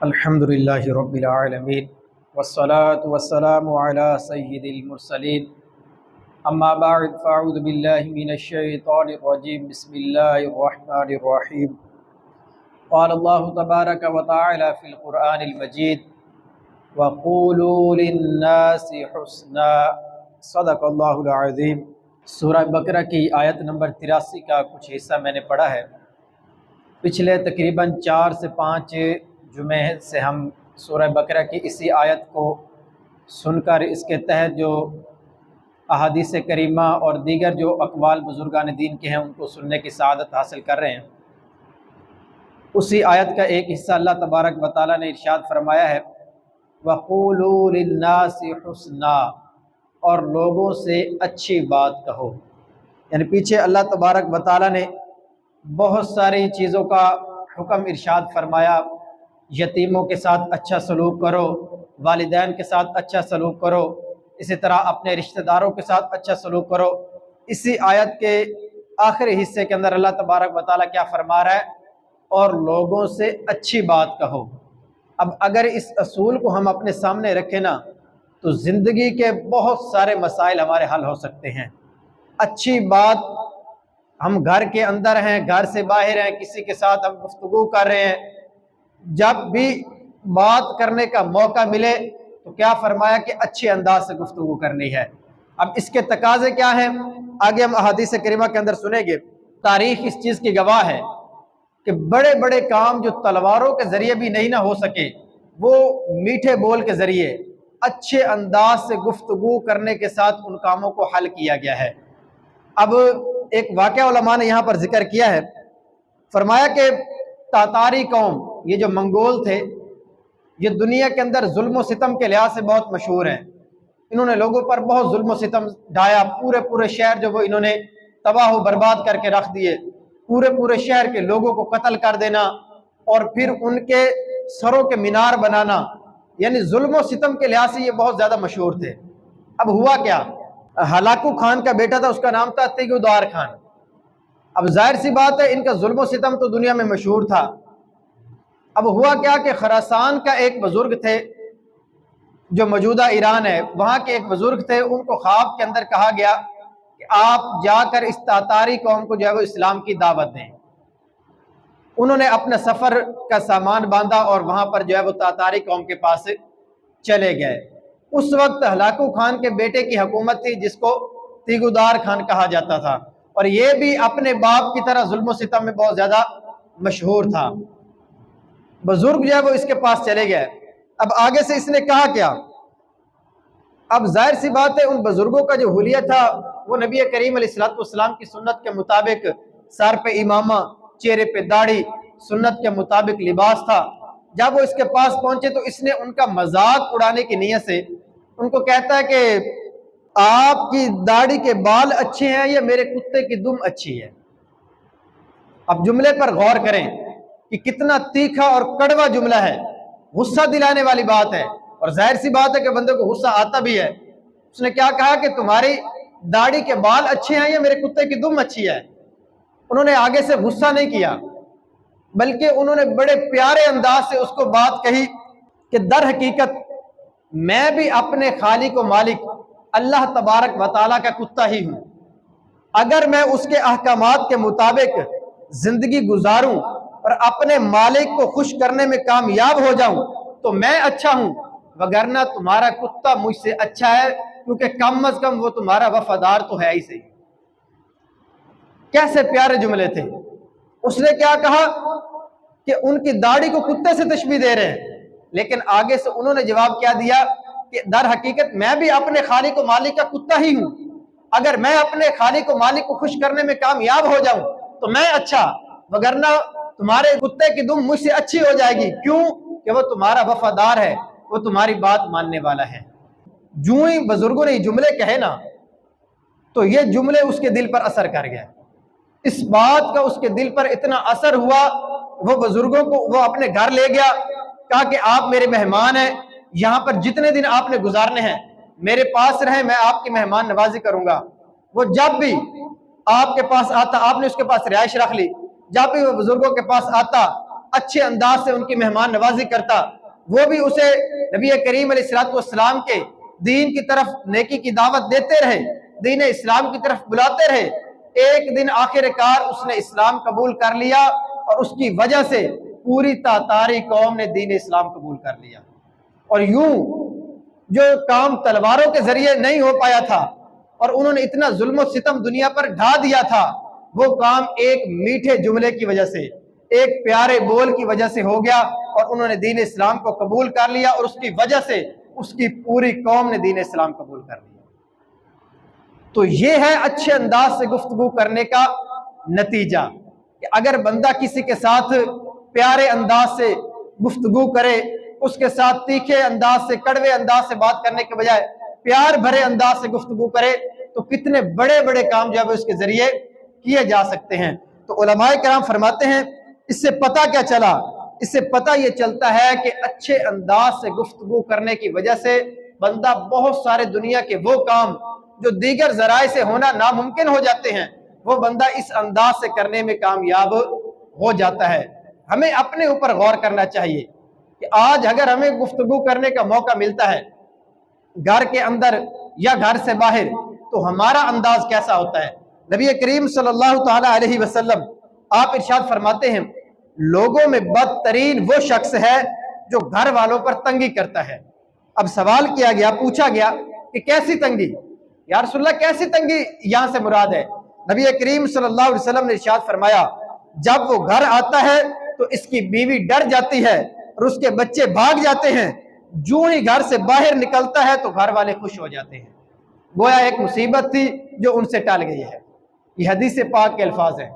الحمد للہ رب العالمین والصلاة والسلام علی سید المرسلین اما بعد فاعوذ باللہ من الشیطان الرجیم بسم اللہ الرحمن الرحیم قال اللہ تبارک و تعالی فی القرآن المجید وقولوا للناس حسنا صدق اللہ العظیم۔ سورہ بقرہ کی آیت نمبر 83 کا کچھ حصہ میں نے پڑھا ہے۔ پچھلے تقریباً 4 سے 5 جمعے سے ہم سورہ بقرہ کی اسی آیت کو سن کر اس کے تحت جو احادیث کریمہ اور دیگر جو اقوال بزرگان دین کے ہیں ان کو سننے کی سعادت حاصل کر رہے ہیں۔ اسی آیت کا ایک حصہ اللہ تبارک و تعالیٰ نے ارشاد فرمایا ہے وَقُولُوا لِلنَّاسِ حُسْنًا، اور لوگوں سے اچھی بات کہو۔ یعنی پیچھے اللہ تبارک و تعالیٰ نے بہت ساری چیزوں کا حکم ارشاد فرمایا، یتیموں کے ساتھ اچھا سلوک کرو، والدین کے ساتھ اچھا سلوک کرو، اسی طرح اپنے رشتہ داروں کے ساتھ اچھا سلوک کرو۔ اسی آیت کے آخری حصے کے اندر اللہ تبارک و تعالیٰ کیا فرما رہا ہے؟ اور لوگوں سے اچھی بات کہو۔ اب اگر اس اصول کو ہم اپنے سامنے رکھیں نا تو زندگی کے بہت سارے مسائل ہمارے حل ہو سکتے ہیں۔ اچھی بات، ہم گھر کے اندر ہیں، گھر سے باہر ہیں، کسی کے ساتھ ہم گفتگو کر رہے ہیں، جب بھی بات کرنے کا موقع ملے تو کیا فرمایا کہ اچھے انداز سے گفتگو کرنی ہے۔ اب اس کے تقاضے کیا ہیں آگے ہم احادیث کریمہ کے اندر سنیں گے۔ تاریخ اس چیز کی گواہ ہے کہ بڑے بڑے کام جو تلواروں کے ذریعے بھی نہیں نہ ہو سکے وہ میٹھے بول کے ذریعے اچھے انداز سے گفتگو کرنے کے ساتھ ان کاموں کو حل کیا گیا ہے۔ اب ایک واقعہ علماء نے یہاں پر ذکر کیا ہے، فرمایا کہ تاتاری قوم، یہ جو منگول تھے، یہ دنیا کے اندر ظلم و ستم کے لحاظ سے بہت مشہور ہیں۔ انہوں نے لوگوں پر بہت ظلم و ستم ڈھایا، پورے شہر جو وہ انہوں نے تباہ و برباد کر کے رکھ دیے، پورے شہر کے لوگوں کو قتل کر دینا اور پھر ان کے سروں کے مینار بنانا، یعنی ظلم و ستم کے لحاظ سے یہ بہت زیادہ مشہور تھے۔ اب ہوا کیا؟ ہلاکو خان کا بیٹا تھا، اس کا نام تھا تیگودار خان۔ اب ظاہر سی بات ہے ان کا ظلم و ستم تو دنیا میں مشہور تھا۔ اب ہوا کیا کہ خراسان کا ایک بزرگ تھے جو موجودہ ایران ہے، وہاں کے ایک بزرگ تھے، ان کو خواب کے اندر کہا گیا کہ آپ جا کر اس تاتاری قوم کو جو ہے وہ اسلام کی دعوت دیں۔ انہوں نے اپنے سفر کا سامان باندھا اور وہاں پر جو ہے وہ تاتاری قوم کے پاس چلے گئے۔ اس وقت ہلاکو خان کے بیٹے کی حکومت تھی جس کو تیگودار خان کہا جاتا تھا، اور یہ بھی اپنے باپ کی طرح ظلم و ستم میں بہت زیادہ مشہور تھا۔ بزرگ جو ہے وہ اس کے پاس چلے گئے۔ اب آگے سے اس نے کہا کیا؟ اب ظاہر سی بات ہے ان بزرگوں کا جو حلیہ تھا وہ نبی کریم علیہ السلام کی سنت کے مطابق سر پہ امامہ، چہرے پہ داڑھی، سنت کے مطابق لباس تھا۔ جب وہ اس کے پاس پہنچے تو اس نے ان کا مذاق اڑانے کی نیت سے ان کو کہتا ہے کہ آپ کی داڑھی کے بال اچھے ہیں یا میرے کتے کی دم اچھی ہے؟ اب جملے پر غور کریں کہ کتنا تیکھا اور کڑوا جملہ ہے، غصہ دلانے والی بات ہے، اور ظاہر سی بات ہے کہ بندے کو غصہ آتا بھی ہے۔ اس نے کیا کہا کہ تمہاری داڑھی کے بال اچھے ہیں یا میرے کتے کی دم اچھی ہے؟ انہوں نے آگے سے غصہ نہیں کیا بلکہ انہوں نے بڑے پیارے انداز سے اس کو بات کہی کہ در حقیقت میں بھی اپنے خالق و مالک اللہ تبارک و تعالیٰ کا کتا ہی ہوں۔ اگر میں اس کے احکامات کے مطابق زندگی گزاروں اور اپنے مالک کو خوش کرنے میں کامیاب ہو جاؤں تو میں اچھا ہوں، وگرنہ تمہارا کتا مجھ سے اچھا ہے، کیونکہ کم از کم وہ تمہارا وفادار تو ہے ہی صحیح۔ کیسے پیارے جملے تھے۔ اس نے کیا کہا کہ ان کی داڑھی کو کتے سے تشبیہ دے رہے ہیں، لیکن آگے سے انہوں نے جواب کیا دیا کہ در حقیقت میں بھی اپنے خالق و مالک کا کتا ہی ہوں۔ اگر میں اپنے خالق و مالک کو خوش کرنے میں کامیاب ہو جاؤں تو میں اچھا، وگرنہ تمہارے کتے کی دم مجھ سے اچھی ہو جائے گی۔ کیوں؟ کہ وہ تمہارا وفادار ہے، وہ تمہاری بات ماننے والا ہے۔ جو ہی بزرگوں نے یہ جملے کہے نا تو یہ جملے اس کے دل پر اثر کر گئے۔ اس بات کا اس کے دل پر اتنا اثر ہوا، وہ بزرگوں کو وہ اپنے گھر لے گیا، کہا کہ آپ میرے مہمان ہیں، یہاں پر جتنے دن آپ نے گزارنے ہیں میرے پاس رہیں، میں آپ کی مہمان نوازی کروں گا۔ وہ جب بھی آپ کے پاس آتا، آپ نے اس کے پاس رہائش رکھ لی، جب بھی وہ بزرگوں کے پاس آتا اچھے انداز سے ان کی مہمان نوازی کرتا، وہ بھی اسے نبی کریم علیہ السلام کے دین کی طرف نیکی کی دعوت دیتے رہے، دین اسلام کی طرف بلاتے رہے۔ ایک دن آخر کار اس نے اسلام قبول کر لیا، اور اس کی وجہ سے پوری تاتاری قوم نے دین اسلام قبول کر لیا۔ اور یوں جو کام تلواروں کے ذریعے نہیں ہو پایا تھا، اور انہوں نے اتنا ظلم و ستم دنیا پر ڈھا دیا تھا، وہ کام ایک میٹھے جملے کی وجہ سے، ایک پیارے بول کی وجہ سے ہو گیا، اور انہوں نے دین اسلام کو قبول کر لیا، اور اس کی وجہ سے اس کی پوری قوم نے دین اسلام قبول کر لیا۔ تو یہ ہے اچھے انداز سے گفتگو کرنے کا نتیجہ، کہ اگر بندہ کسی کے ساتھ پیارے انداز سے گفتگو کرے، اس کے ساتھ تیکھے انداز سے، کڑوے انداز سے بات کرنے کے بجائے پیار بھرے انداز سے گفتگو کرے، تو کتنے بڑے بڑے کام جو ہے اس کے ذریعے کیے جا سکتے ہیں۔ تو علماء کرام فرماتے ہیں اس سے پتہ کیا چلا؟ اس سے پتہ یہ چلتا ہے کہ اچھے انداز سے گفتگو کرنے کی وجہ سے بندہ بہت سارے دنیا کے وہ کام جو دیگر ذرائع سے ہونا ناممکن ہو جاتے ہیں، وہ بندہ اس انداز سے کرنے میں کامیاب ہو جاتا ہے۔ ہمیں اپنے اوپر غور کرنا چاہیے کہ آج اگر ہمیں گفتگو کرنے کا موقع ملتا ہے گھر کے اندر یا گھر سے باہر، تو ہمارا انداز کیسا ہوتا ہے؟ نبی کریم صلی اللہ تعالی علیہ وسلم آپ ارشاد فرماتے ہیں لوگوں میں بدترین وہ شخص ہے جو گھر والوں پر تنگی کرتا ہے۔ اب سوال کیا گیا، پوچھا گیا کہ کیسی تنگی؟ یا رسول اللہ کیسی تنگی یہاں سے مراد ہے؟ نبی کریم صلی اللہ علیہ وسلم نے ارشاد فرمایا جب وہ گھر آتا ہے تو اس کی بیوی ڈر جاتی ہے اور اس کے بچے بھاگ جاتے ہیں، جو ہی گھر سے باہر نکلتا ہے تو گھر والے خوش ہو جاتے ہیں۔ گویا ایک مصیبت تھی جو ان سے ٹال گئی ہے۔ یہ حدیث پاک کے الفاظ ہیں۔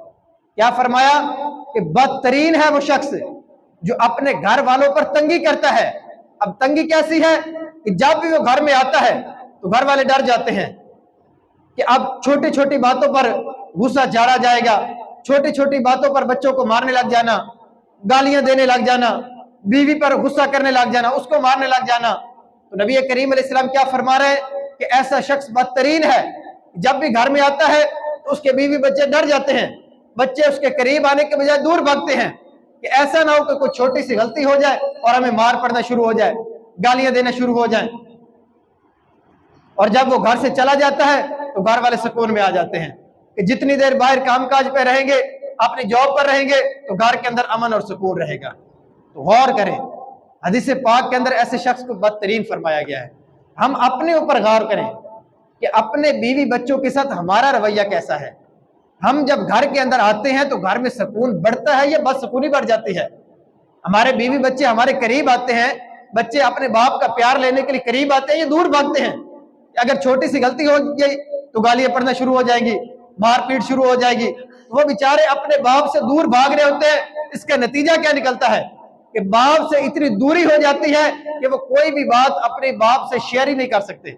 کیا فرمایا کہ بدترین ہے وہ شخص جو اپنے گھر والوں پر تنگی کرتا ہے۔ اب تنگی کیسی ہے کہ جب بھی وہ گھر میں آتا ہے تو گھر والے ڈر جاتے ہیں کہ اب چھوٹی چھوٹی باتوں پر غصہ جھاڑا جائے گا، چھوٹی چھوٹی باتوں پر بچوں کو مارنے لگ جانا، گالیاں دینے لگ جانا، بیوی پر غصہ کرنے لگ جانا، اس کو مارنے لگ جانا۔ تو نبی کریم علیہ السلام کیا فرما رہے ہیں کہ ایسا شخص بدترین ہے، جب بھی گھر میں آتا ہے تو اس کے بیوی بچے ڈر جاتے ہیں، بچے اس کے قریب آنے کے بجائے دور بھاگتے ہیں کہ ایسا نہ ہو کہ کوئی چھوٹی سی غلطی ہو جائے اور ہمیں مار پڑنا شروع ہو جائے، گالیاں دینا شروع ہو جائیں۔ اور جب وہ گھر سے چلا جاتا ہے تو گھر والے سکون میں آ جاتے ہیں کہ جتنی دیر باہر کام کاج پہ رہیں گے، اپنی جاب پر رہیں گے تو گھر کے اندر امن اور سکون رہے گا۔ تو غور کریں، حدیث پاک کے اندر ایسے شخص کو بدترین فرمایا گیا ہے۔ ہم اپنے اوپر غور کریں کہ اپنے بیوی بچوں کے ساتھ ہمارا رویہ کیسا ہے۔ ہم جب گھر کے اندر آتے ہیں تو گھر میں سکون بڑھتا ہے یا بد سکونی بڑھ جاتی ہے؟ ہمارے بیوی بچے ہمارے قریب آتے ہیں، بچے اپنے باپ کا پیار لینے کے لیے قریب آتے ہیں یا دور بھاگتے ہیں؟ اگر چھوٹی سی غلطی ہو گئی تو گالیاں پڑنا شروع ہو جائیں گی، مار پیٹ شروع ہو جائے گی، وہ بیچارے اپنے باپ سے دور بھاگ رہے ہوتے ہیں۔ اس کا نتیجہ کیا نکلتا ہے کہ باپ سے اتنی دوری ہو جاتی ہے کہ وہ کوئی بھی بات اپنے باپ سے شیئر ہی نہیں کر سکتے،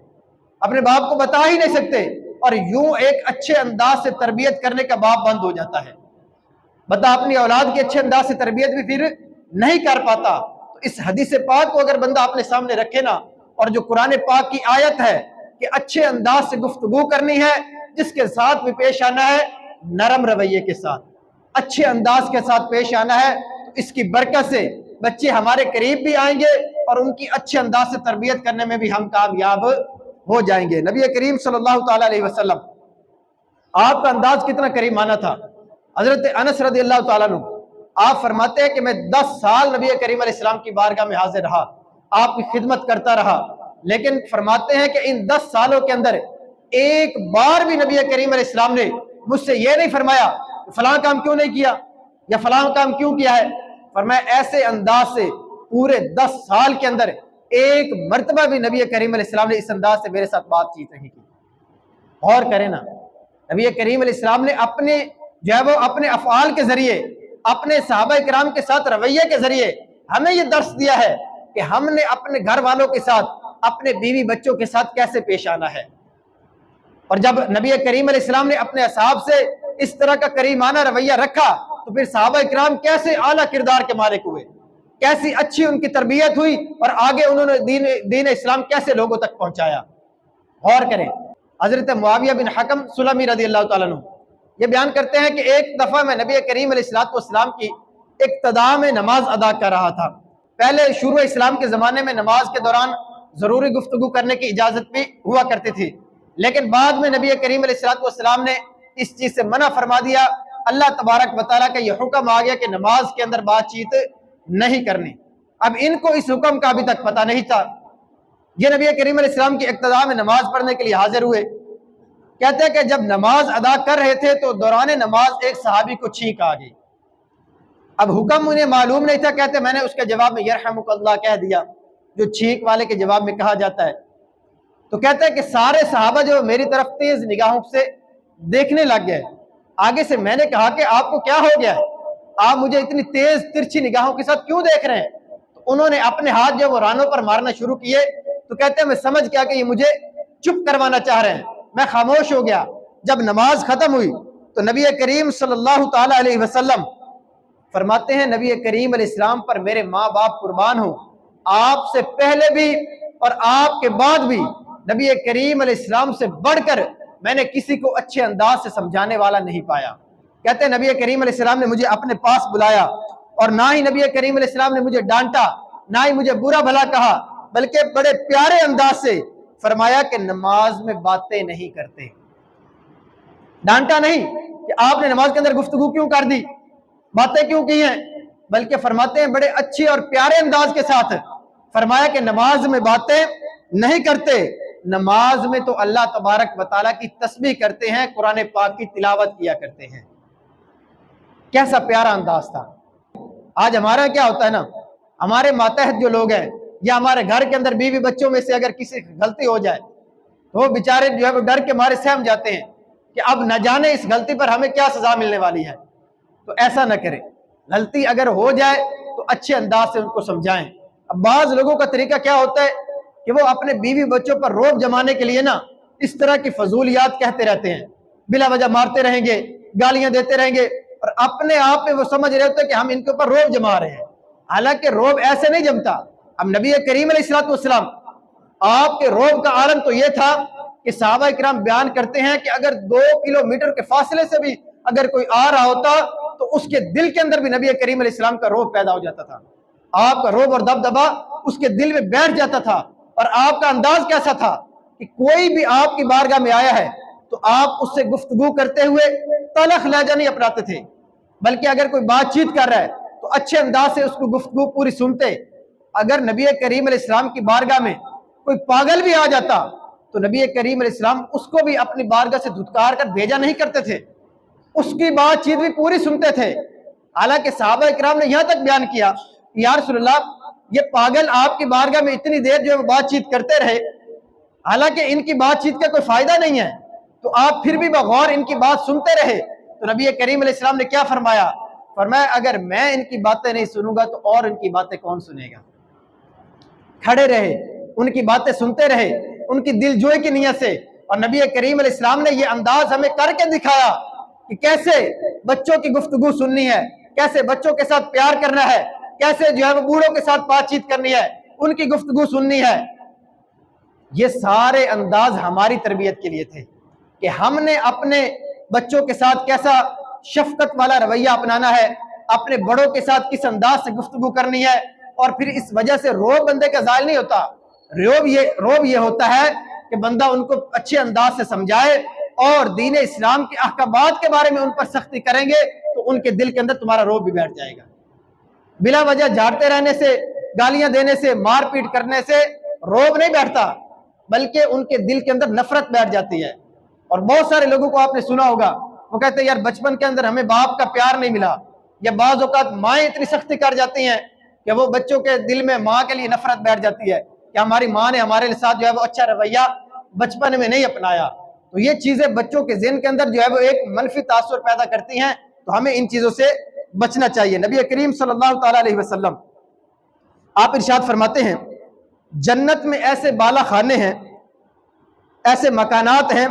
اپنے باپ کو بتا ہی نہیں سکتے، اور یوں ایک اچھے انداز سے تربیت کرنے کا باپ بند ہو جاتا ہے۔ بتا اپنی اولاد کی اچھے انداز سے تربیت بھی پھر نہیں کر پاتا۔ تو اس حدیث پاک کو اگر بندہ اپنے سامنے رکھے نا، اور جو قرآن پاک کی آیت ہے کہ اچھے انداز سے گفتگو کرنی ہے، جس کے ساتھ بھی پیش آنا ہے نرم رویے کے ساتھ، اچھے انداز کے ساتھ پیش آنا ہے، تو اس کی برکت سے بچے ہمارے قریب بھی آئیں گے اور ان کی اچھے انداز سے تربیت کرنے میں بھی ہم کامیاب ہو جائیں گے۔ نبی کریم صلی اللہ تعالی علیہ وسلم آپ کا انداز کتنا کریمانہ تھا۔ حضرت انس رضی اللہ تعالیٰ عنہ آپ فرماتے ہیں کہ میں 10 سال نبی کریم علیہ السلام کی بارگاہ میں حاضر رہا، آپ کی خدمت کرتا رہا، لیکن فرماتے ہیں کہ ان 10 سالوں کے اندر ایک بار بھی نبی کریم علیہ السلام نے مجھ سے یہ نہیں فرمایا فلاں کام کیوں نہیں کیا یا فلاں کام کیوں کیا ہے۔ فرمایا ایسے انداز سے پورے 10 سال کے اندر ایک مرتبہ بھی نبی کریم علیہ السلام نے اس انداز سے میرے ساتھ بات چیت نہیں کی۔ غور کریں نا، نبی کریم علیہ السلام نے اپنے جو ہے وہ اپنے افعال کے ذریعے، اپنے صحابہ کرام کے ساتھ رویے کے ذریعے ہمیں یہ درس دیا ہے کہ ہم نے اپنے گھر والوں کے ساتھ، اپنے بیوی بچوں کے ساتھ کیسے پیش آنا ہے۔ اور جب نبی کریم علیہ السلام نے اپنے اصحاب سے اس طرح کا کریمانہ رویہ رکھا تو پھر صحابہ کرام کیسے اعلیٰ کردار کے مالک ہوئے، کیسی اچھی ان کی تربیت ہوئی، اور آگے انہوں نے دین اسلام کیسے لوگوں تک پہنچایا۔ غور کریں، حضرت معاویہ بن حکم سلمی رضی اللہ تعالیٰ عنہ یہ بیان کرتے ہیں کہ ایک دفعہ میں نبی کریم علیہ السلام کی اقتدا میں نماز ادا کر رہا تھا۔ پہلے شروع اسلام کے زمانے میں نماز کے دوران ضروری گفتگو کرنے کی اجازت بھی ہوا کرتی تھی، لیکن بعد میں نبی کریم علیہ السلام نے اس چیز سے منع فرما دیا۔ اللہ تبارک و تعالیٰ کا یہ حکم آ گیا کہ نماز کے اندر بات چیت نہیں کرنی۔ اب ان کو اس حکم کا ابھی تک پتہ نہیں تھا۔ یہ نبی کریم علیہ السلام کی اقتدا میں نماز پڑھنے کے لیے حاضر ہوئے۔ کہتے ہیں کہ جب نماز ادا کر رہے تھے تو دوران نماز ایک صحابی کو چھینک آ گئی۔ اب حکم انہیں معلوم نہیں تھا، کہتے میں نے اس کے جواب میں یرحمک اللہ کہہ دیا، جو چھینک والے کے جواب میں کہا جاتا ہے۔ تو کہتے ہیں کہ سارے صحابہ جو میری طرف تیز نگاہوں سے دیکھنے لگ گئے۔ آگے سے میں نے کہا کہ آپ کو کیا ہو گیا ہے، آپ مجھے اتنی تیز ترچھی نگاہوں کے ساتھ کیوں دیکھ رہے ہیں؟ تو انہوں نے اپنے ہاتھ جو وہ رانوں پر مارنا شروع کیے۔ تو کہتے ہیں میں سمجھ گیا کہ یہ مجھے چپ کروانا چاہ رہے ہیں، میں خاموش ہو گیا۔ جب نماز ختم ہوئی تو نبی کریم صلی اللہ تعالی علیہ وسلم فرماتے ہیں، نبی کریم علیہ السلام پر میرے ماں باپ قربان ہوں، آپ سے پہلے بھی اور آپ کے بعد بھی نبی کریم علیہ السلام سے بڑھ کر میں نے کسی کو اچھے انداز سے سمجھانے والا نہیں پایا۔ کہتے ہیں نبی کریم علیہ السلام نے مجھے اپنے پاس بلایا، اور نہ ہی نبی کریم علیہ السلام نے مجھے ڈانٹا، نہ ہی مجھے برا بھلا کہا، بلکہ بڑے پیارے انداز سے فرمایا کہ نماز میں باتیں نہیں کرتے۔ ڈانٹا نہیں کہ آپ نے نماز کے اندر گفتگو کیوں کر دی، باتیں کیوں کی ہیں، بلکہ فرماتے ہیں بڑے اچھے اور پیارے انداز کے ساتھ فرمایا کہ نماز میں باتیں نہیں کرتے، نماز میں تو اللہ تبارک و تعالیٰ کی تسبیح کرتے ہیں، قرآن پاک کی تلاوت کیا کرتے ہیں۔ کیسا پیارا انداز تھا۔ آج ہمارا کیا ہوتا ہے نا، ہمارے ماتحت جو لوگ ہیں یا ہمارے گھر کے اندر بیوی بچوں میں سے اگر کسی غلطی ہو جائے تو وہ بیچارے جو ہے وہ ڈر کے مارے سہم جاتے ہیں کہ اب نہ جانے اس غلطی پر ہمیں کیا سزا ملنے والی ہے۔ تو ایسا نہ کریں، غلطی اگر ہو جائے تو اچھے انداز سے ان کو سمجھائیں۔ اب بعض لوگوں کا طریقہ کیا ہوتا ہے کہ وہ اپنے بیوی بچوں پر رعب جمانے کے لیے نا اس طرح کی فضولیات کہتے رہتے ہیں، بلا وجہ مارتے رہیں گے، گالیاں دیتے رہیں گے، اور اپنے آپ میں وہ سمجھ رہے ہوتے ہیں کہ ہم ان کے اوپر رعب جما رہے ہیں، حالانکہ رعب ایسے نہیں جمتا۔ اب نبی کریم علیہ السلام آپ کے رعب کا عالم تو یہ تھا کہ صحابہ کرام بیان کرتے ہیں کہ اگر 2 کلومیٹر کے فاصلے سے بھی اگر کوئی آ رہا ہوتا تو اس کے دل کے اندر بھی نبی کریم علیہ السلام کا رعب پیدا ہو جاتا تھا، آپ کا رعب اور دبدبا اس کے دل میں بیٹھ جاتا تھا۔ اور آپ کا انداز کیسا تھا کہ کوئی بھی آپ کی بارگاہ میں آیا ہے تو آپ اس سے گفتگو کرتے ہوئے تلخ لہجہ نہیں اپناتے تھے، بلکہ اگر کوئی بات چیت کر رہا ہے تو اچھے انداز سے اس کو گفتگو پوری سنتے۔ اگر نبی کریم علیہ السلام کی بارگاہ میں کوئی پاگل بھی آ جاتا تو نبی کریم علیہ السلام اس کو بھی اپنی بارگاہ سے دھتکار کر بھیجا نہیں کرتے تھے، اس کی بات چیت بھی پوری سنتے تھے۔ حالانکہ صحابہ کرام نے یہاں تک بیان کیا کہ یا رسول اللہ یہ پاگل آپ کی بارگاہ میں اتنی دیر جو ہے بات چیت کرتے رہے، حالانکہ ان کی بات چیت کا کوئی فائدہ نہیں ہے، تو آپ پھر بھی بغور ان کی بات سنتے رہے۔ تو نبی کریم علیہ السلام نے کیا فرمایا؟ فرمایا اگر میں ان کی باتیں نہیں سنوں گا تو اور ان کی باتیں کون سنے گا؟ کھڑے رہے، ان کی باتیں سنتے رہے، ان کی دل جوئی کی نیت سے۔ اور نبی کریم علیہ السلام نے یہ انداز ہمیں کر کے دکھایا کہ کیسے بچوں کی گفتگو سننی ہے، کیسے بچوں کے ساتھ پیار کرنا ہے، کیسے جو ہے وہ بوڑھوں کے ساتھ بات چیت کرنی ہے، ان کی گفتگو سننی ہے۔ یہ سارے انداز ہماری تربیت کے لیے تھے کہ ہم نے اپنے بچوں کے ساتھ کیسا شفقت والا رویہ اپنانا ہے، اپنے بڑوں کے ساتھ کس انداز سے گفتگو کرنی ہے، اور پھر اس وجہ سے رعب بندے کا زائل نہیں ہوتا۔ رعب یہ ہوتا ہے کہ بندہ ان کو اچھے انداز سے سمجھائے اور دین اسلام کے احکامات کے بارے میں ان پر سختی کریں گے تو ان کے دل کے اندر تمہارا رعب بھی بیٹھ جائے گا۔ بلا وجہ جھاڑتے رہنے سے، گالیاں دینے سے، مار پیٹ کرنے سے رعب نہیں بیٹھتا، بلکہ ان کے دل کے اندر نفرت بیٹھ جاتی ہے۔ اور بہت سارے لوگوں کو آپ نے سنا ہوگا، وہ کہتے ہیں یار بچپن کے اندر ہمیں باپ کا پیار نہیں ملا، یا بعض اوقات مائیں اتنی سختی کر جاتی ہیں کہ وہ بچوں کے دل میں ماں کے لیے نفرت بیٹھ جاتی ہے کہ ہماری ماں نے ہمارے ساتھ جو ہے وہ اچھا رویہ بچپن میں نہیں اپنایا۔ تو یہ چیزیں بچوں کے ذہن کے اندر جو ہے وہ ایک منفی تاثر پیدا کرتی ہیں، تو ہمیں ان چیزوں سے بچنا چاہیے۔ نبی کریم صلی اللہ تعالی علیہ وسلم آپ ارشاد فرماتے ہیں جنت میں ایسے بالا خانے ہیں، ایسے مکانات ہیں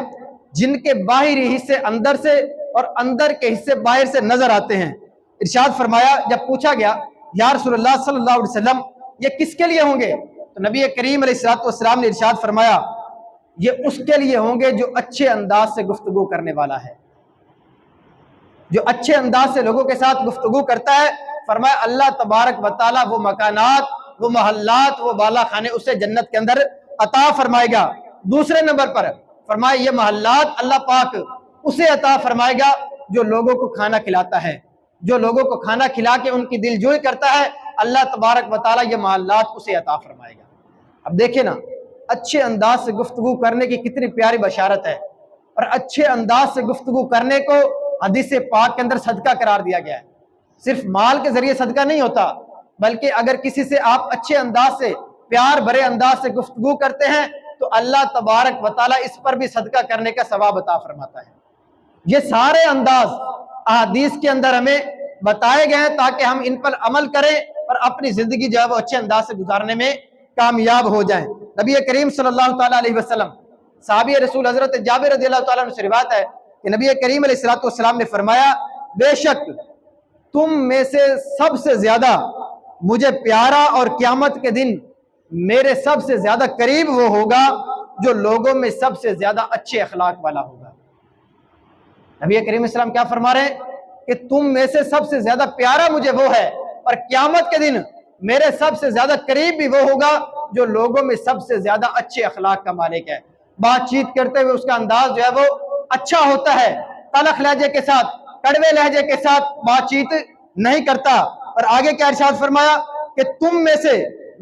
جن کے باہری حصے اندر سے اور اندر کے حصے باہر سے نظر آتے ہیں۔ ارشاد فرمایا، جب پوچھا گیا یا رسول اللہ صلی اللہ علیہ وسلم یہ کس کے لیے ہوں گے، تو نبی کریم علیہ السلام نے ارشاد فرمایا یہ اس کے لیے ہوں گے جو اچھے انداز سے گفتگو کرنے والا ہے، جو اچھے انداز سے لوگوں کے ساتھ گفتگو کرتا ہے۔ فرمایا اللہ تبارک و تعالیٰ وہ مکانات، وہ محلات، وہ بالا خانے اسے جنت کے اندر عطا فرمائے گا۔ دوسرے نمبر پر فرمایا یہ محلات اللہ پاک اسے عطا فرمائے گا جو لوگوں کو کھانا کھلاتا ہے، جو لوگوں کو کھانا کھلا کے ان کی دل جوئی کرتا ہے، اللہ تبارک و تعالیٰ یہ محلات اسے عطا فرمائے گا۔ اب دیکھیں نا، اچھے انداز سے گفتگو کرنے کی کتنی پیاری بشارت ہے، اور اچھے انداز سے گفتگو کرنے کو حدیث پاک کے اندر صدقہ قرار دیا گیا ہے۔ صرف مال کے ذریعے صدقہ نہیں ہوتا، بلکہ اگر کسی سے آپ اچھے انداز سے، پیار بھرے انداز سے گفتگو کرتے ہیں تو اللہ تبارک و تعالیٰ اس پر بھی صدقہ کرنے کا ثواب عطا فرماتا ہے۔ یہ سارے انداز احادیث کے اندر ہمیں بتائے گئے ہیں تاکہ ہم ان پر عمل کریں اور اپنی زندگی جو ہے وہ اچھے انداز سے گزارنے میں کامیاب ہو جائیں۔ نبی کریم صلی اللہ تعالیٰ علیہ وسلم، صحابی رسول حضرت جابر رضی اللہ تعالیٰ عنہ سے روایت ہے کہ نبی کریم علیہ السلام نے فرمایا، بے شک تم میں سے سب سے زیادہ مجھے پیارا اور قیامت کے دن میرے سب سے زیادہ قریب وہ ہوگا جو لوگوں میں سب سے زیادہ اچھے اخلاق والا ہوگا۔ نبی کریم علیہ السلام کیا فرما رہے ہیں کہ تم میں سے سب سے زیادہ پیارا مجھے وہ ہے، اور قیامت کے دن میرے سب سے زیادہ قریب بھی وہ ہوگا جو لوگوں میں سب سے زیادہ اچھے اخلاق کا مالک ہے۔ بات چیت کرتے ہوئے اس کا انداز جو ہے وہ اچھا ہوتا ہے، تلخ لہجے کے ساتھ، کڑوے لہجے کے ساتھ بات چیت نہیں کرتا۔ اور آگے کیا ارشاد فرمایا کہ تم میں سے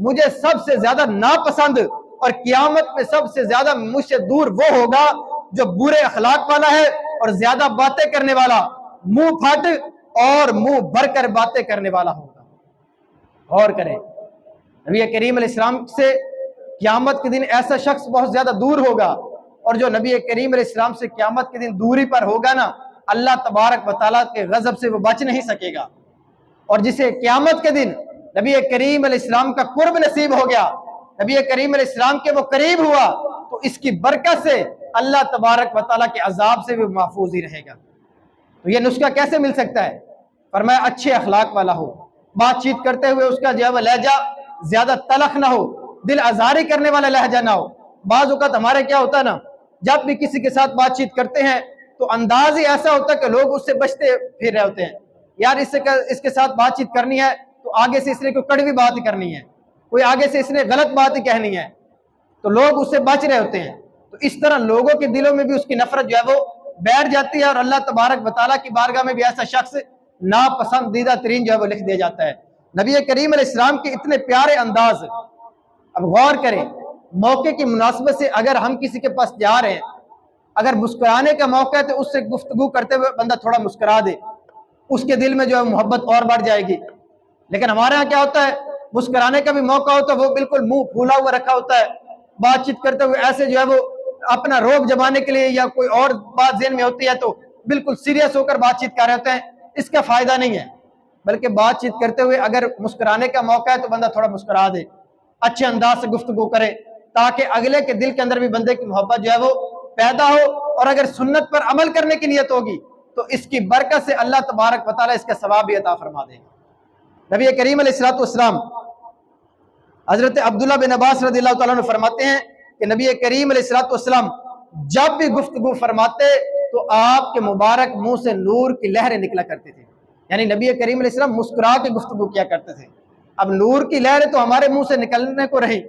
مجھے سب سے زیادہ ناپسند اور قیامت میں سب سے زیادہ مجھ سے دور وہ ہوگا جو برے اخلاق والا ہے اور زیادہ باتیں کرنے والا، منہ پھٹ اور منہ بھر کر باتیں کرنے والا ہوگا۔ غور کریں، نبی کریم علیہ السلام سے قیامت کے دن ایسا شخص بہت زیادہ دور ہوگا، اور جو نبی کریم علیہ السلام سے قیامت کے دن دوری پر ہوگا نا، اللہ تبارک و تعالیٰ کے غضب سے وہ بچ نہیں سکے گا۔ اور جسے قیامت کے دن نبی کریم علیہ السلام کا قرب نصیب ہو گیا، نبی کریم علیہ السلام کے وہ قریب ہوا، تو اس کی برکت سے اللہ تبارک و تعالیٰ کے عذاب سے بھی محفوظ ہی رہے گا۔ تو یہ نسخہ کیسے مل سکتا ہے؟ فرمایا اچھے اخلاق والا ہو، بات چیت کرتے ہوئے اس کا جو ہے وہ لہجہ زیادہ تلخ نہ ہو، دل آزاری کرنے والا لہجہ نہ ہو۔ بعض اوقات ہمارے کیا ہوتا ہے نا، جب بھی کسی کے ساتھ بات چیت کرتے ہیں تو انداز ہی ایسا ہوتا ہے کہ لوگ اس سے بچتے پھر رہے ہوتے ہیں، یار اس کے ساتھ بات چیت کرنی ہے تو آگے سے اس نے کوئی کڑوی بات کرنی ہے، کوئی آگے سے اس نے غلط بات کہنی ہے، تو لوگ اس سے بچ رہے ہوتے ہیں۔ تو اس طرح لوگوں کے دلوں میں بھی اس کی نفرت جو ہے وہ بیٹھ جاتی ہے، اور اللہ تبارک و تعالیٰ کی بارگاہ میں بھی ایسا شخص ناپسندیدہ ترین جو ہے وہ لکھ دیا جاتا ہے۔ نبی کریم علیہ السلام کے اتنے پیارے انداز، اب غور کریں، موقع کی مناسبت سے اگر ہم کسی کے پاس جا رہے ہیں، اگر مسکرانے کا موقع ہے تو اس سے گفتگو کرتے ہوئے بندہ تھوڑا مسکرا دے، اس کے دل میں جو ہے محبت اور بڑھ جائے گی۔ لیکن ہمارے ہاں کیا ہوتا ہے، مسکرانے کا بھی موقع ہوتا ہے وہ بالکل منہ پھولا ہوا رکھا ہوتا ہے، بات چیت کرتے ہوئے ایسے جو ہے وہ اپنا روب جمانے کے لیے یا کوئی اور بات ذہن میں ہوتی ہے تو بالکل سیریس ہو کر بات چیت کر رہے ہوتے ہیں۔ اس کا فائدہ نہیں ہے، بلکہ بات چیت کرتے ہوئے اگر مسکرانے کا موقع ہے تو بندہ تھوڑا مسکرا دے، اچھے انداز سے گفتگو کرے، تاکہ اگلے کے دل کے اندر بھی بندے کی محبت جو ہے وہ پیدا ہو، اور اگر سنت پر عمل کرنے کی نیت ہوگی تو اس کی برکت سے اللہ تبارک و تعالیٰ اس کا ثواب بھی عطا فرما دے گا۔ نبی کریم علیہ السلام حضرت عبداللہ بن عباس رضی اللہ تعالیٰ عنہ فرماتے ہیں کہ نبی کریم علیہ السلام جب بھی گفتگو فرماتے تو آپ کے مبارک منہ سے نور کی لہریں نکلا کرتی تھی، یعنی نبی کریم علیہ السلام مسکرا کے گفتگو کیا کرتے تھے۔ اب نور کی لہریں تو ہمارے منہ سے نکلنے کو رہی،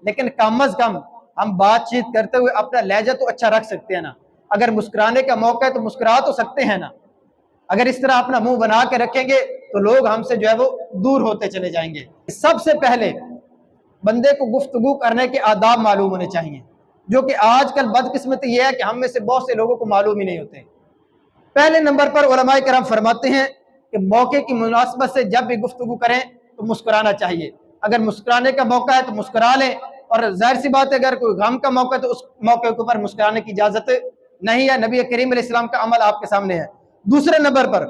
لیکن کم از کم ہم بات چیت کرتے ہوئے اپنا لہجہ تو اچھا رکھ سکتے ہیں نا، اگر مسکرانے کا موقع ہے تو مسکرا تو سکتے ہیں نا۔ اگر اس طرح اپنا منہ بنا کے رکھیں گے تو لوگ ہم سے جو ہے وہ دور ہوتے چلے جائیں گے۔ سب سے پہلے بندے کو گفتگو کرنے کے آداب معلوم ہونے چاہیے، جو کہ آج کل بدقسمتی یہ ہے کہ ہم میں سے بہت سے لوگوں کو معلوم ہی نہیں ہوتے۔ پہلے نمبر پر علماء کرام فرماتے ہیں کہ موقع کی مناسبت سے جب بھی گفتگو کریں تو مسکرانا چاہیے۔ اگر مسکرانے کا موقع ہے تو مسکرا لیں، اور ظاہر سی بات ہے اگر کوئی غم کا موقع ہے تو اس موقع کے اوپر مسکرانے کی اجازت نہیں ہے۔ نبی کریم علیہ السلام کا عمل آپ کے سامنے ہے۔ دوسرے نمبر پر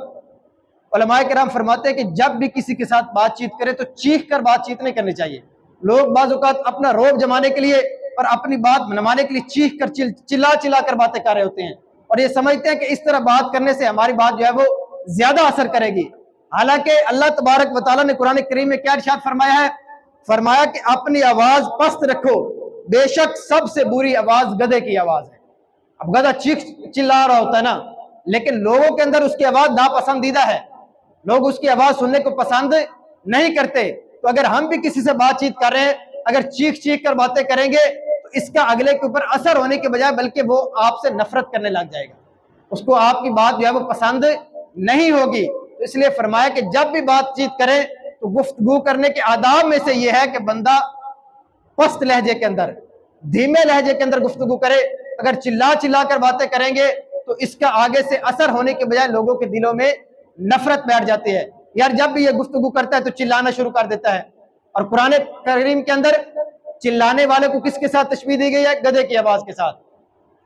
علماء کرام فرماتے ہیں کہ جب بھی کسی کے ساتھ بات چیت کرے تو چیخ کر بات چیت نہیں کرنی چاہیے۔ لوگ بعض اوقات اپنا روب جمانے کے لیے اور اپنی بات منوانے کے لیے چیخ کر چلا کر باتیں کر رہے ہوتے ہیں، اور یہ سمجھتے ہیں کہ اس طرح بات کرنے سے ہماری بات جو ہے وہ زیادہ اثر کرے گی۔ حالانکہ اللہ تبارک و تعالیٰ نے قرآن کریم میں کیا ارشاد فرمایا ہے؟ فرمایا کہ اپنی آواز پست رکھو، بے شک سب سے بری آواز گدھے کی آواز ہے۔ اب گدھا چیخ چلا رہا ہوتا ہے نا، لیکن لوگوں کے اندر اس کی آواز ناپسندیدہ ہے، لوگ اس کی آواز سننے کو پسند نہیں کرتے۔ تو اگر ہم بھی کسی سے بات چیت کر رہے ہیں، اگر چیخ چیخ کر باتیں کریں گے تو اس کا اگلے کے اوپر اثر ہونے کے بجائے بلکہ وہ آپ سے نفرت کرنے لگ جائے گا، اس کو آپ کی بات جو ہے وہ پسند نہیں ہوگی۔ تو اس لیے فرمایا کہ جب بھی بات چیت کریں تو گفتگو کرنے کے آداب میں سے یہ ہے کہ بندہ پست لہجے کے اندر، دھیمے لہجے کے اندر گفتگو کرے۔ اگر چلا چلا کر باتیں کریں گے تو اس کا آگے سے اثر ہونے کے بجائے لوگوں کے دلوں میں نفرت بیٹھ جاتی ہے، یار جب بھی یہ گفتگو کرتا ہے تو چلانا شروع کر دیتا ہے۔ اور قرآن کریم کے اندر چلانے والے کو کس کے ساتھ تشبیہ دی گئی ہے؟ گدھے کی آواز کے ساتھ۔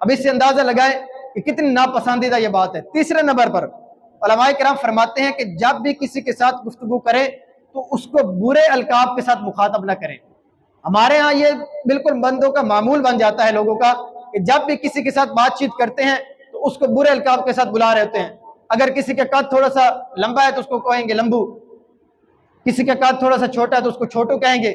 اب اس سے اندازہ لگائیں کہ کتنی ناپسندیدہ یہ بات ہے۔ تیسرے نمبر پر علماء کرام فرماتے ہیں کہ جب بھی کسی کے ساتھ گفتگو کریں تو اس کو برے القاب کے ساتھ مخاطب نہ کریں۔ ہمارے ہاں یہ بالکل بندوں کا معمول بن جاتا ہے لوگوں کا کہ جب بھی کسی کے ساتھ بات چیت کرتے ہیں تو اس کو برے القاب کے ساتھ بلا رہے ہوتے ہیں۔ اگر کسی کا قد تھوڑا سا لمبا ہے تو اس کو کہیں گے لمبو، کسی کا قد تھوڑا سا چھوٹا ہے تو اس کو چھوٹو کہیں گے۔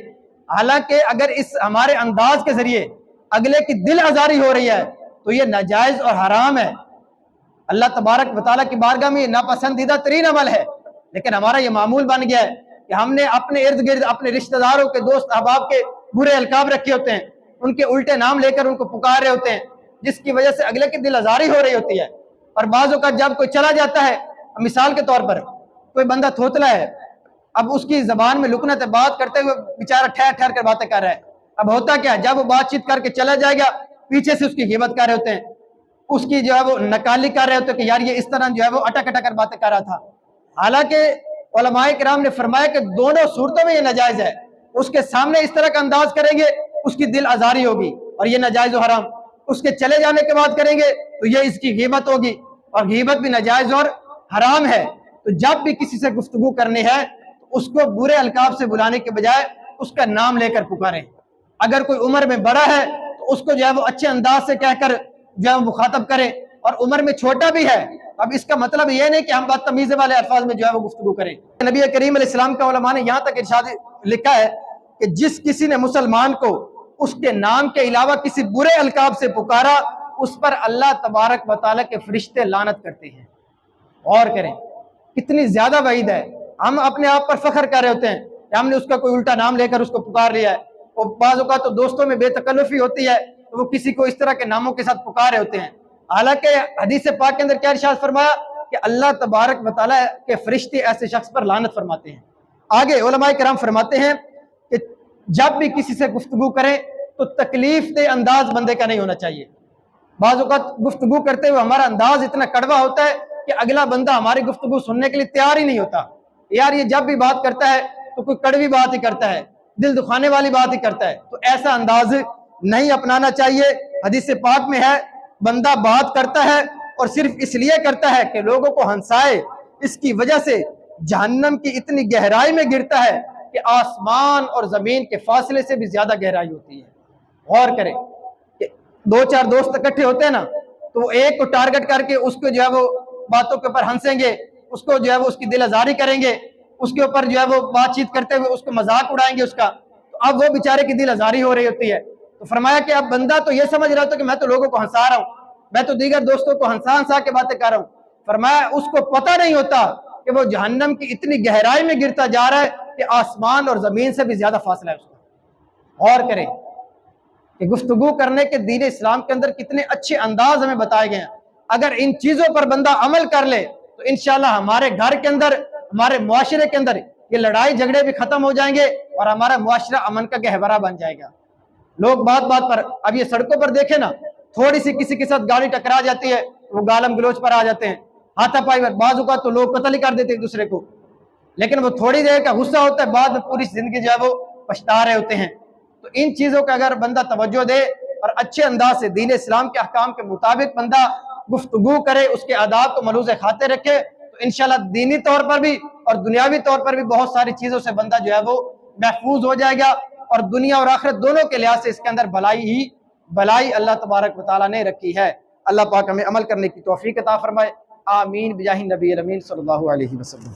حالانکہ اگر اس ہمارے انداز کے ذریعے اگلے کی دل آزاری ہو رہی ہے تو یہ ناجائز اور حرام ہے، اللہ تبارک و تعالیٰ کی بارگاہ میں یہ ناپسندیدہ ترین عمل ہے۔ لیکن ہمارا یہ معمول بن گیا ہے کہ ہم نے اپنے ارد گرد اپنے رشتہ داروں کے، دوست احباب کے برے القاب رکھے ہوتے ہیں، ان کے الٹے نام لے کر ان کو پکار رہے ہوتے ہیں، جس کی وجہ سے اگلے کی دل آزاری ہو رہی ہوتی ہے۔ اور بعض اوقات جب کوئی چلا جاتا ہے، مثال کے طور پر کوئی بندہ تھوتلا ہے، اب اس کی زبان میں لکنت ہے، بات کرتے ہوئے بیچارہ ٹھہر ٹھہر کر باتیں کر رہا ہے۔ اب ہوتا کیا، جب وہ بات چیت کر کے چلا جائے گا پیچھے سے اس کی غیبت کر رہے ہوتے ہیں، اس کی جو ہے وہ نکالی کر رہے ہوتے ہیں کہ یار یہ اس طرح جو ہے وہ اٹک اٹک کر باتیں کر رہا تھا۔ حالانکہ علماء کرام نے فرمایا کہ دونوں صورتوں میں یہ ناجائز ہے۔ اس کے سامنے اس طرح کا انداز کریں گے اس کی دل آزاری ہوگی اور یہ ناجائز و حرام، اس کے چلے جانے کے بعد کریں گے تو یہ اس کی غیبت ہوگی اور غیبت بھی ناجائز اور حرام ہے۔ تو جب بھی کسی سے گفتگو کرنی ہے تو اس کو برے القاب سے بلانے کے بجائے اس کا نام لے کر پکاریں۔ اگر کوئی عمر میں بڑا ہے تو اس کو جو ہے وہ اچھے انداز سے کہہ کر جو ہے وہ مخاطب کریں، اور عمر میں چھوٹا بھی ہے اب اس کا مطلب یہ نہیں کہ ہم بدتمیزی والے الفاظ میں جو ہے وہ گفتگو کریں۔ نبی کریم علیہ السلام کا علماء نے یہاں تک ارشاد لکھا ہے کہ جس کسی نے مسلمان کو اس کے نام کے علاوہ کسی برے القاب سے پکارا اس پر اللہ تبارک و تعالیٰ کے فرشتے لعنت کرتے ہیں۔ غور کریں کتنی زیادہ وعید ہے۔ ہم اپنے آپ پر فخر کر رہے ہوتے ہیں کہ ہم نے اس کا کوئی الٹا نام لے کر اس کو پکار لیا ہے، اور بعض اوقات تو دوستوں میں بے تکلفی ہوتی ہے تو وہ کسی کو اس طرح کے ناموں کے ساتھ پکار رہے ہوتے ہیں۔ حالانکہ حدیث پاک کے اندر کیا ارشاد فرمایا کہ اللہ تبارک و تعالیٰ کے فرشتے ایسے شخص پر لعنت فرماتے ہیں۔ آگے علماء کرام فرماتے ہیں کہ جب بھی کسی سے گفتگو کریں تو تکلیف دہ انداز بندے کا نہیں ہونا چاہیے۔ بعض اوقات گفتگو کرتے ہوئے ہمارا انداز اتنا کڑوا ہوتا ہے کہ اگلا بندہ ہماری گفتگو سننے کے لیے تیار ہی نہیں ہوتا، یار یہ جب بھی بات کرتا ہے تو کوئی کڑوی بات ہی کرتا ہے، دل دکھانے والی بات ہی کرتا ہے۔ تو ایسا انداز نہیں اپنانا چاہیے۔ حدیث پاک میں ہے بندہ بات کرتا ہے اور صرف اس لیے کرتا ہے کہ لوگوں کو ہنسائے، اس کی وجہ سے جہنم کی اتنی گہرائی میں گرتا ہے کہ آسمان اور زمین کے فاصلے سے بھی زیادہ گہرائی ہوتی ہے۔ غور کریں کہ دو چار دوست اکٹھے ہوتے ہیں نا تو وہ ایک کو ٹارگٹ کر کے اس کو جو ہے وہ باتوں کے اوپر ہنسیں گے، اس کو جو ہے وہ اس کی دل آزاری کریں گے، اس کے اوپر جو ہے وہ بات چیت کرتے ہوئے اس کو مذاق اڑائیں گے اس کا، تو اب وہ بیچارے کی دل آزاری ہو رہی ہوتی ہے۔ تو فرمایا کہ اب بندہ تو یہ سمجھ رہا ہوتا کہ میں تو لوگوں کو ہنسا رہا ہوں، میں تو دیگر دوستوں کو ہنسا ہنسا کے باتیں کر رہا ہوں۔ فرمایا اس کو پتہ نہیں ہوتا کہ وہ جہنم کی اتنی گہرائی میں گرتا جا رہا ہے کہ آسمان اور زمین سے بھی زیادہ فاصلہ ہے اس کا۔ غور کریں کہ گفتگو کرنے کے دین اسلام کے اندر کتنے اچھے انداز ہمیں بتائے گئے ہیں۔ اگر ان چیزوں پر بندہ عمل کر لے تو انشاءاللہ ہمارے گھر کے اندر، ہمارے معاشرے کے اندر یہ لڑائی جھگڑے بھی ختم ہو جائیں گے اور ہمارا معاشرہ امن کا گہورہ بن جائے گا۔ لوگ بات بات پر، اب یہ سڑکوں پر دیکھیں نا، تھوڑی سی کسی کے ساتھ گاڑی ٹکرا جاتی ہے وہ گالم گلوچ پر آ جاتے ہیں، ہاتھا پائی پر، بعض اوقات تو لوگ قتل ہی کر دیتے ایک دوسرے کو، لیکن وہ تھوڑی دیر کا غصہ ہوتا ہے، بعد میں پوری زندگی جو ہے وہ پچھتا رہے ہوتے ہیں۔ تو ان چیزوں کا اگر بندہ توجہ دے اور اچھے انداز سے دین اسلام کے احکام کے مطابق بندہ گفتگو کرے، اس کے آداب کو ملوز خاطر رکھے، تو انشاءاللہ دینی طور پر بھی اور دنیاوی طور پر بھی بہت ساری چیزوں سے بندہ جو ہے وہ محفوظ ہو جائے گا، اور دنیا اور آخرت دونوں کے لحاظ سے اس کے اندر بھلائی اللہ تبارک و تعالیٰ نے رکھی ہے۔ اللہ پاک ہمیں عمل کرنے کی توفیق عطا فرمائے، آمین بجاہ نبی الامین صلی اللہ علیہ وسلم۔